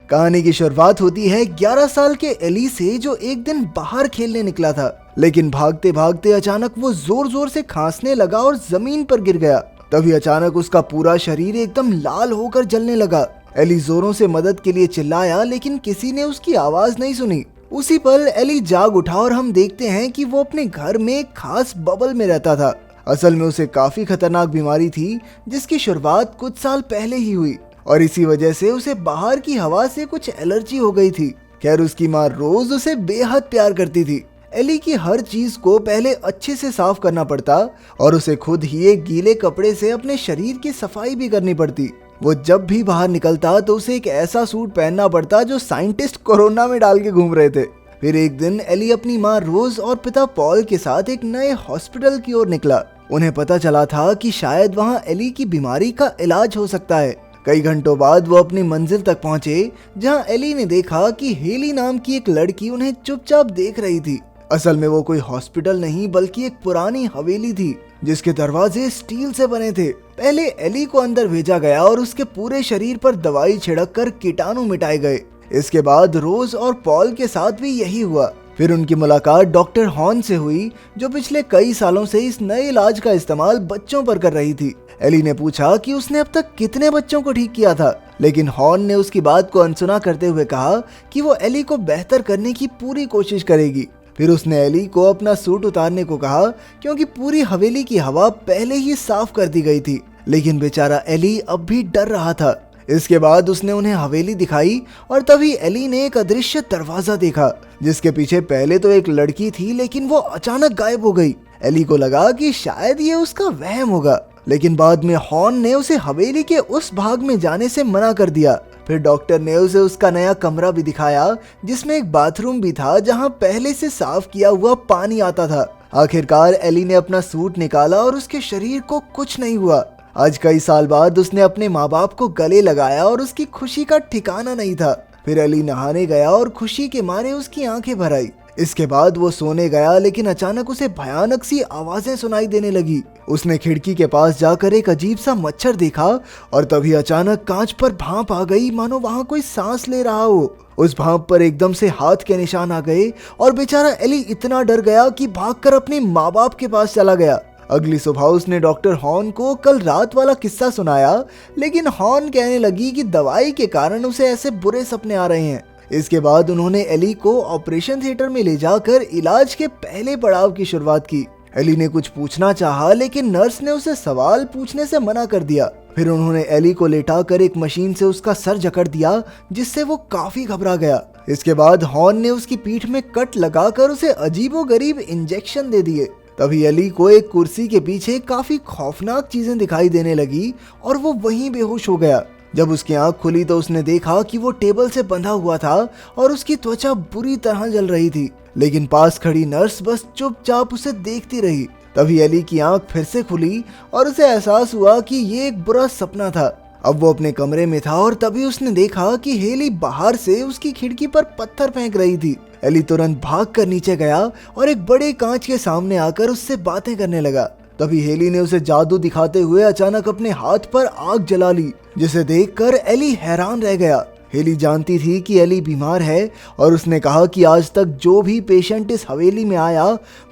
कहानी की शुरुआत होती है 11 साल के एली से, जो एक दिन बाहर खेलने निकला था, लेकिन भागते भागते अचानक वो जोर जोर से खांसने लगा और जमीन पर गिर गया। तभी अचानक उसका पूरा शरीर एकदम लाल होकर जलने लगा। एली जोरों से मदद के लिए चिल्लाया, लेकिन किसी ने उसकी आवाज नहीं सुनी। उसी पल एली जाग उठा और हम देखते हैं कि वो अपने घर में एक खास बबल में रहता था। असल में उसे काफी खतरनाक बीमारी थी, जिसकी शुरुआत कुछ साल पहले ही हुई और इसी वजह से उसे बाहर की हवा से कुछ एलर्जी हो गई थी। खैर, उसकी माँ रोज उसे बेहद प्यार करती थी। एली की हर चीज को पहले अच्छे से साफ करना पड़ता और उसे खुद ही एक गीले कपड़े से अपने शरीर की सफाई भी करनी पड़ती। वो जब भी बाहर निकलता तो उसे एक ऐसा सूट पहनना पड़ता जो साइंटिस्ट कोरोना में डाल के घूम रहे थे। फिर एक दिन एली अपनी माँ रोज और पिता पॉल के साथ एक नए हॉस्पिटल की ओर निकला। उन्हें पता चला था कि शायद वहाँ एली की बीमारी का इलाज हो सकता है। कई घंटों बाद वो अपनी मंजिल तक पहुंचे, जहां एली ने देखा कि हेली नाम की एक लड़की उन्हें चुपचाप देख रही थी। असल में वो कोई हॉस्पिटल नहीं बल्कि एक पुरानी हवेली थी, जिसके दरवाजे स्टील से बने थे। पहले एली को अंदर भेजा गया और उसके पूरे शरीर पर दवाई छिड़क कर कीटाणु मिटाए गए। इसके बाद रोज और पॉल के साथ भी यही हुआ। फिर उनकी मुलाकात डॉक्टर हॉर्न से हुई, जो पिछले कई सालों से इस नए इलाज का इस्तेमाल बच्चों पर कर रही थी। एली ने पूछा कि उसने अब तक कितने बच्चों को ठीक किया था, लेकिन हॉर्न ने उसकी बात को अनसुना करते हुए कहा कि वो एली को बेहतर करने की पूरी कोशिश करेगी। फिर उसने एली को अपना सूट उतारने को कहा, क्योंकि पूरी हवेली की हवा पहले ही साफ कर दी गई थी, लेकिन बेचारा एली अब भी डर रहा था। इसके बाद उसने उन्हें हवेली दिखाई और तभी एली ने एक अदृश्य दरवाजा देखा, जिसके पीछे पहले तो एक लड़की थी, लेकिन वो अचानक गायब हो गई। एली को लगा कि शायद ये उसका वहम होगा, लेकिन बाद में हॉर्न ने उसे हवेली के उस भाग में जाने से मना कर दिया। फिर डॉक्टर ने उसे उसका नया कमरा भी दिखाया, जिसमें एक बाथरूम भी था, जहां पहले से साफ किया हुआ पानी आता था। आखिरकार एली ने अपना सूट निकाला और उसके शरीर को कुछ नहीं हुआ। आज कई साल बाद उसने अपने माँ बाप को गले लगाया और उसकी खुशी का ठिकाना नहीं था। फिर एली नहाने गया और खुशी के मारे उसकी आंखें भर आई। इसके बाद वो सोने गया, लेकिन अचानक उसे भयानक सी आवाजें सुनाई देने लगी। उसने खिड़की के पास जाकर एक अजीब सा मच्छर देखा और तभी अचानक कांच पर भाप आ गई, मानो वहां कोई सांस ले रहा हो। उस भाप पर एकदम से हाथ के निशान आ गए और बेचारा एली इतना डर गया कि भागकर अपने माँ बाप के पास चला गया। अगली सुबह उसने डॉक्टर हॉर्न को कल रात वाला किस्सा सुनाया, लेकिन हॉर्न कहने लगी कि दवाई के कारण उसे ऐसे बुरे सपने आ रहे हैं। इसके बाद उन्होंने एली को ऑपरेशन थिएटर में ले जाकर इलाज के पहले पड़ाव की शुरुआत की। एली ने कुछ पूछना चाहा, लेकिन नर्स ने उसे सवाल पूछने से मना कर दिया। फिर उन्होंने एली को लेटाकर एक मशीन से उसका सर जकड़ दिया, जिससे वो काफी घबरा गया। इसके बाद हॉर्न ने उसकी पीठ में कट लगाकर उसे अजीबोगरीब इंजेक्शन दे दिए। तभी एली को एक कुर्सी के पीछे काफी खौफनाक चीजें दिखाई देने लगी और वो वहीं बेहोश हो गया। जब उसकी आंख खुली तो उसने देखा कि वो टेबल से बंधा हुआ था और उसकी त्वचा बुरी तरह जल रही थी, लेकिन पास खड़ी नर्स बस चुपचाप उसे देखती रही। तभी एली की आंख फिर से खुली और उसे एहसास हुआ कि ये एक बुरा सपना था। अब वो अपने कमरे में था और तभी उसने देखा कि हेली बाहर से उसकी खिड़की पर पत्थर फेंक रही थी। एली तुरंत भागकर नीचे गया और एक बड़े कांच के सामने आकर उससे बातें करने लगा। तभी हेली ने उसे जादू दिखाते हुए अचानक अपने हाथ पर आग जला ली, जिसे देखकर एली हैरान रह गया। हेली जानती थी कि एली बीमार है और उसने कहा कि आज तक जो भी पेशेंट इस हवेली में आया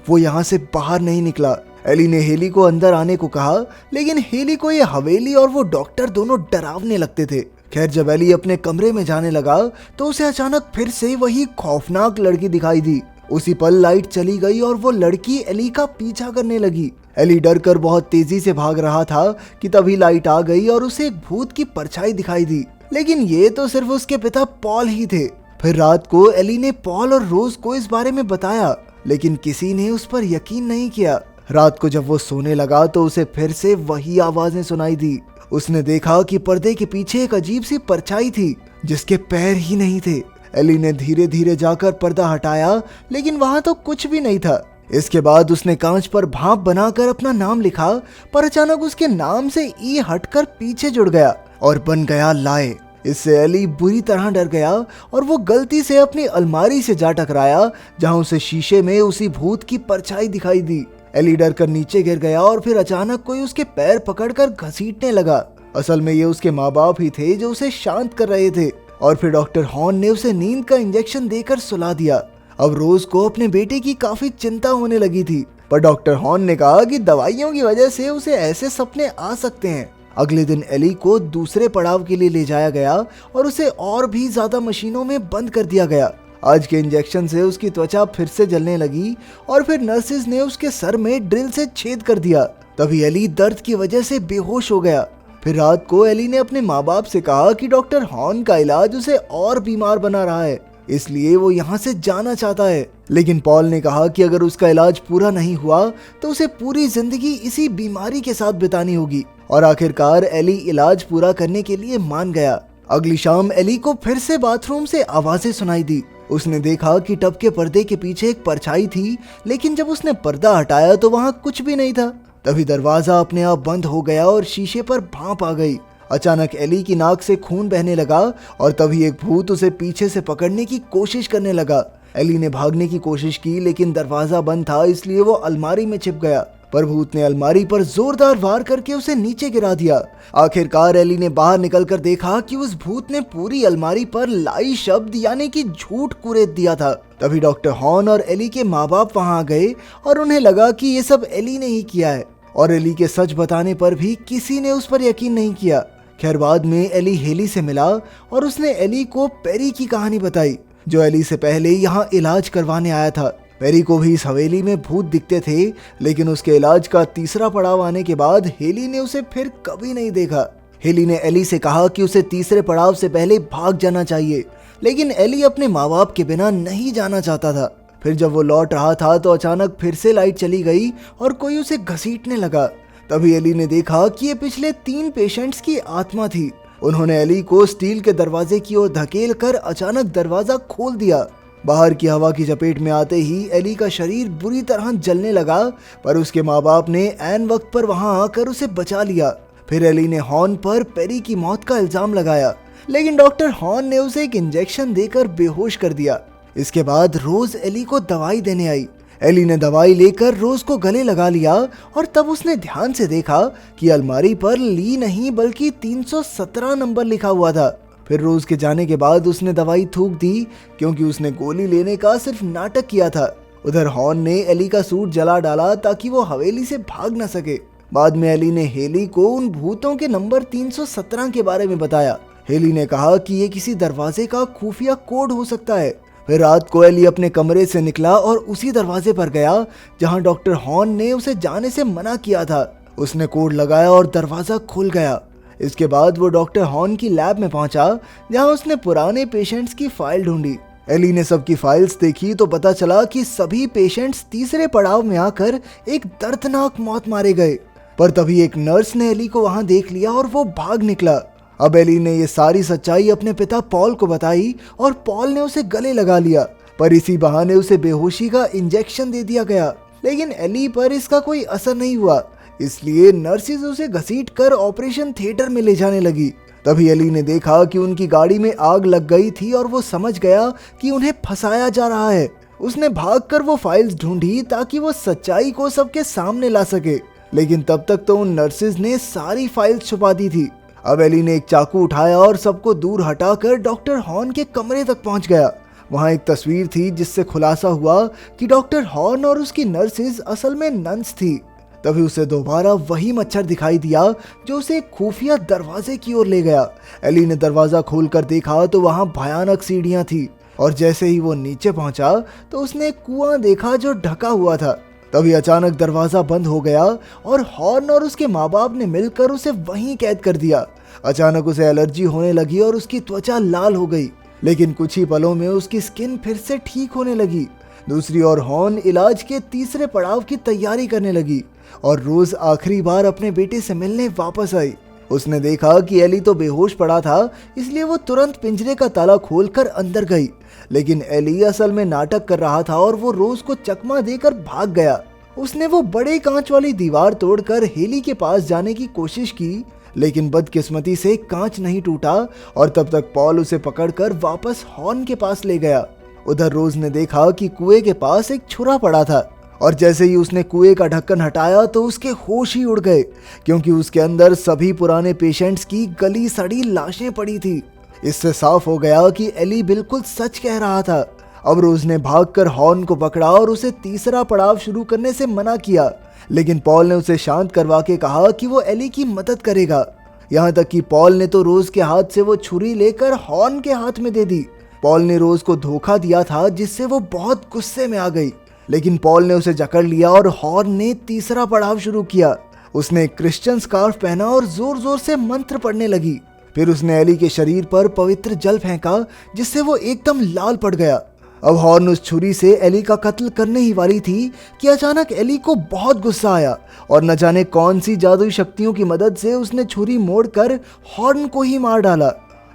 वो यहाँ से बाहर नहीं निकला। एली ने हेली को अंदर आने को कहा, लेकिन हेली को ये हवेली और वो डॉक्टर दोनों डरावने लगते थे। खैर, जब एली अपने कमरे में जाने लगा तो उसे अचानक फिर से वही खौफनाक लड़की दिखाई दी। उसी पल लाइट चली गई और वो लड़की एली का पीछा करने लगी। एली डरकर बहुत तेजी से भाग रहा था कि तभी लाइट आ गई और उसे एक भूत की परछाई दिखाई दी, लेकिन ये तो सिर्फ उसके पिता पॉल ही थे। फिर रात को एली ने पॉल और रोज को इस बारे में बताया, लेकिन किसी ने उस पर यकीन नहीं किया। रात को जब वो सोने लगा तो उसे फिर से वही आवाजें सुनाई दी। उसने देखा कि पर्दे के पीछे एक अजीब सी परछाई थी, जिसके पैर ही नहीं थे। एली ने धीरे धीरे जाकर पर्दा हटाया, लेकिन वहां तो कुछ भी नहीं था। इसके बाद उसने कांच पर भाप बनाकर अपना नाम लिखा, पर अचानक उसके नाम से ई हटकर पीछे जुड़ गया और बन गया लाए। इससे एली बुरी तरह डर गया और वो गलती से अपनी अलमारी से जा टकराया, जहां उसे शीशे में उसी भूत की परछाई दिखाई दी। एली डर कर नीचे गिर गया और फिर अचानक कोई उसके पैर पकड़कर घसीटने लगा। असल में ये उसके माँ बाप ही थे जो उसे शांत कर रहे थे। और फिर डॉक्टर हॉर्न ने उसे नींद का इंजेक्शन देकर सुला दिया। अब रोज को अपने बेटे की काफी चिंता होने लगी थी, पर डॉक्टर हॉर्न ने कहा कि दवाइयों की वजह से उसे ऐसे सपने आ सकते हैं। अगले दिन एली को दूसरे पड़ाव के लिए ले जाया गया और उसे और भी ज्यादा मशीनों में बंद कर दिया गया। आज के इंजेक्शन से उसकी त्वचा फिर से जलने लगी और फिर नर्सिस ने उसके सर में ड्रिल से छेद कर दिया। तभी एली दर्द की वजह से बेहोश हो गया। फिर रात को एली ने अपने माँ बाप से कहा कि डॉक्टर हॉर्न का इलाज उसे और बीमार बना रहा है, इसलिए वो यहाँ से जाना चाहता है। लेकिन पॉल ने कहा कि अगर उसका इलाज पूरा नहीं हुआ तो उसे पूरी जिंदगी इसी बीमारी के साथ बितानी होगी। और आखिरकार एली इलाज पूरा करने के लिए मान गया। अगली शाम एली को फिर से बाथरूम से आवाजें सुनाई दी। उसने देखा कि टब के पर्दे के पीछे एक परछाई थी, लेकिन जब उसने पर्दा हटाया तो वहाँ कुछ भी नहीं था। तभी दरवाजा अपने आप बंद हो गया और शीशे पर भांप आ गई। अचानक एली की नाक से खून बहने लगा और तभी एक भूत उसे पीछे से पकड़ने की कोशिश करने लगा। एली ने भागने की कोशिश की, लेकिन दरवाजा बंद था, इसलिए वो अलमारी में छिप गया। पर भूत ने अलमारी पर जोरदार वार करके उसे नीचे गिरा दिया। आखिरकार एली ने बाहर निकलकर देखा कि उस भूत ने पूरी अलमारी पर लाई शब्द यानी कि झूठ कुरेद दिया था। तभी डॉक्टर हॉर्न और एली के माँ बाप वहाँ आ गए और उन्हें लगा कि ये सब एली ने ही किया है, और एली के सच बताने पर भी किसी ने उस पर यकीन नहीं किया। खैर बाद में एली हेली से मिला और उसने एली को पेरी की कहानी बताई, जो एली से पहले यहाँ इलाज करवाने आया था। पेरी को भी इस हवेली में भूत दिखते थे, लेकिन उसके इलाज का तीसरा पड़ाव आने के बाद हेली ने उसे फिर कभी नहीं देखा। हेली ने एली से कहा कि उसे तीसरे पड़ाव से पहले भाग जाना चाहिए, लेकिन एली अपने माँ बाप के बिना नहीं जाना चाहता था। फिर जब वो लौट रहा था तो अचानक फिर से लाइट चली गई और कोई उसे घसीटने लगा। तभी एली ने देखा कि ये पिछले 3 पेशेंट्स की आत्मा थी। उन्होंने एली को स्टील के दरवाजे की ओर धकेल कर अचानक दरवाजा खोल दिया। बाहर की हवा की चपेट में आते ही एली का शरीर बुरी तरह जलने लगा, पर उसके माँ बाप ने ऐन वक्त पर वहां आकर उसे बचा लिया। फिर एली ने हॉर्न पर पेरी की मौत का इल्जाम लगाया, लेकिन डॉक्टर हॉर्न ने उसे एक इंजेक्शन देकर बेहोश कर दिया। इसके बाद रोज एली को दवाई देने आई। एली ने दवाई लेकर रोज को गले लगा लिया और तब उसने ध्यान से देखा कि अलमारी पर ली नहीं बल्कि 317 नंबर लिखा हुआ था। फिर रोज के जाने के बाद उसने दवाई थूक दी, क्योंकि उसने गोली लेने का सिर्फ नाटक किया था। उधर हॉर्न ने एली का सूट जला डाला ताकि वो हवेली से भाग न सके। बाद में एली ने हेली को उन भूतों के नंबर 317 के बारे में बताया। हेली ने कहा कि ये किसी दरवाजे का खुफिया कोड हो सकता है। फिर रात को एली अपने कमरे से निकला और उसी दरवाजे पर गया जहां डॉक्टर हॉर्न ने उसे जाने से मना किया था। उसने कोड लगाया और दरवाजा खुल गया। इसके बाद वो डॉक्टर हॉर्न की लैब में पहुंचा, जहां उसने पुराने पेशेंट्स की फाइल ढूंढी। एली ने सबकी फाइल्स देखी तो पता चला कि सभी पेशेंट्स तीसरे पड़ाव में आकर एक दर्दनाक मौत मारे गए। पर तभी एक नर्स ने एली को वहां देख लिया और वो भाग निकला। अब एली ने ये सारी सच्चाई अपने पिता पॉल को बताई और पॉल ने उसे गले लगा लिया, पर इसी बहाने उसे बेहोशी का इंजेक्शन दे दिया गया। लेकिन एली पर इसका कोई असर नहीं हुआ, इसलिए नर्सिस उसे घसीट कर ऑपरेशन थिएटर में ले जाने लगी। तभी एली ने देखा कि उनकी गाड़ी में आग लग गई थी और वो समझ गया कि उन्हें फंसाया जा रहा है। उसने भागकर वो फाइल्स ढूंढी ताकि वो सच्चाई को सबके सामने ला सके, लेकिन तब तक तो उन नर्सिस ने सारी फाइल्स छुपा दी थी। अब एली ने एक चाकू उठाया और सबको दूर हटाकर डॉक्टर हॉर्न के कमरे तक पहुंच गया। वहां एक तस्वीर थी जिससे खुलासा हुआ कि डॉक्टर हॉर्न और उसकी नर्सिस असल में नन्स थी। तभी उसे दोबारा वही मच्छर दिखाई दिया जो उसे खुफिया दरवाजे की ओर ले गया। एली ने दरवाजा खोलकर देखा तो वहां भयानक सीढ़ियां थी, और जैसे ही वो नीचे पहुंचा तो उसने एक कुआं देखा जो ढका हुआ था। तभी अचानक दरवाजा बंद हो गया और हॉर्न और उसके माँ बाप ने मिलकर उसे वहीं कैद कर दिया। अचानक उसे एलर्जी होने लगी और उसकी त्वचा लाल हो गई, लेकिन कुछ ही पलों में उसकी स्किन फिर से ठीक होने लगी। दूसरी ओर हॉर्न इलाज के तीसरे पड़ाव की तैयारी करने लगी और रोज आखिरी बार अपने बेटे से मिलने वापस आई। उसने देखा कि एली तो बेहोश पड़ा था, इसलिए वो तुरंत पिंजरे का ताला खोलकर अंदर गई। लेकिन एली असल में नाटक कर रहा था और वो रोज को चकमा देकर भाग गया। उसने वो बड़े कांच वाली दीवार तोड़कर हेली के पास जाने की कोशिश की, लेकिन बदकिस्मती से कांच नहीं टूटा और तब तक पॉल उसे पकड़कर वापस हॉर्न के पास ले गया। उधर रोज ने देखा कि कुएं के पास एक छुरा पड़ा था, और जैसे ही उसने कुएं का ढक्कन हटाया तो उसके होश ही उड़ गए, क्योंकि उसके अंदर सभी पुराने पेशेंट्स की गली सड़ी लाशें पड़ी थी। इससे साफ हो गया कि एली बिल्कुल सच कह रहा था। अब रोज ने भागकर हॉर्न को पकड़ा और उसे तीसरा पड़ाव शुरू करने से मना किया, लेकिन पॉल ने उसे शांत करवा के कहा कि वो एली की मदद करेगा। यहाँ तक कि पॉल ने तो रोज के हाथ से वो छुरी लेकर हॉर्न के हाथ में दे दी। पॉल ने रोज को धोखा दिया था, जिससे वो बहुत गुस्से में आ गई, लेकिन पॉल ने उसे जकड़ लिया और हॉर्न ने तीसरा पड़ाव शुरू किया। उसने एक क्रिश्चियन स्कार्फ पहना और जोर जोर से मंत्र पढ़ने लगी। फिर उसने एली के शरीर पर पवित्र जल फेंका, जिससे वो एकदम लाल पड़ गया। अब हॉर्न उस छुरी से एली का कत्ल करने ही वाली थी कि अचानक एली को बहुत गुस्सा आया और न जाने कौन सी जादुई शक्तियों की मदद से उसने छुरी मोड़कर हॉर्न को ही मार डाला।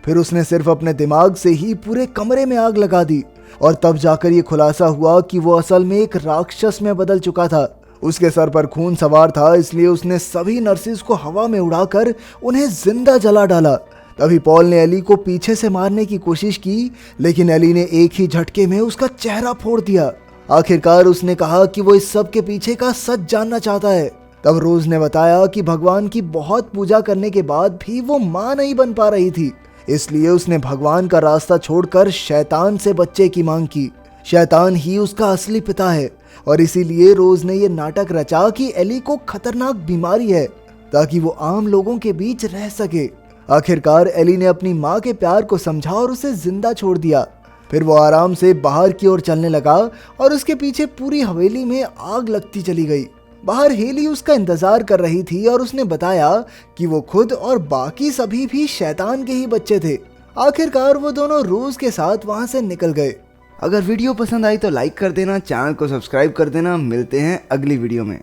फिर उसने सिर्फ अपने दिमाग से ही पूरे कमरे में आग लगा दी और तब जाकर ये खुलासा हुआ कि वो असल में एक राक्षस में बदल चुका था। उसके सर पर खून सवार था, इसलिए उसने सभी नर्सिस को हवा में उड़ाकर उन्हें जिंदा जला डाला। तभी पॉल ने एली को पीछे से मारने की कोशिश की, लेकिन एली ने एक ही झटके में उसका चेहरा फोड़ दिया। आखिरकार उसने कहा कि वो इस सब के पीछे का सच जानना चाहता है। तब रोज ने बताया कि भगवान की बहुत पूजा करने के बाद भी वो मां नहीं बन पा रही थी, इसलिए उसने भगवान का रास्ता छोड़कर शैतान से बच्चे की मांग की। शैतान ही उसका असली पिता है और इसीलिए रोज ने ये नाटक रचा कि एली को खतरनाक बीमारी है ताकि वो आम लोगों के बीच रह सके। आखिरकार एली ने अपनी माँ के प्यार को समझा और उसे जिंदा छोड़ दिया। फिर वो आराम से बाहर की ओर चलने लगा और उसके पीछे पूरी हवेली में आग लगती चली गई। बाहर हेली उसका इंतजार कर रही थी और उसने बताया कि वो खुद और बाकी सभी भी शैतान के ही बच्चे थे। आखिरकार वो दोनों रोज के साथ वहां से निकल गए। अगर वीडियो पसंद आई तो लाइक कर देना, चैनल को सब्सक्राइब कर देना। मिलते हैं अगली वीडियो में।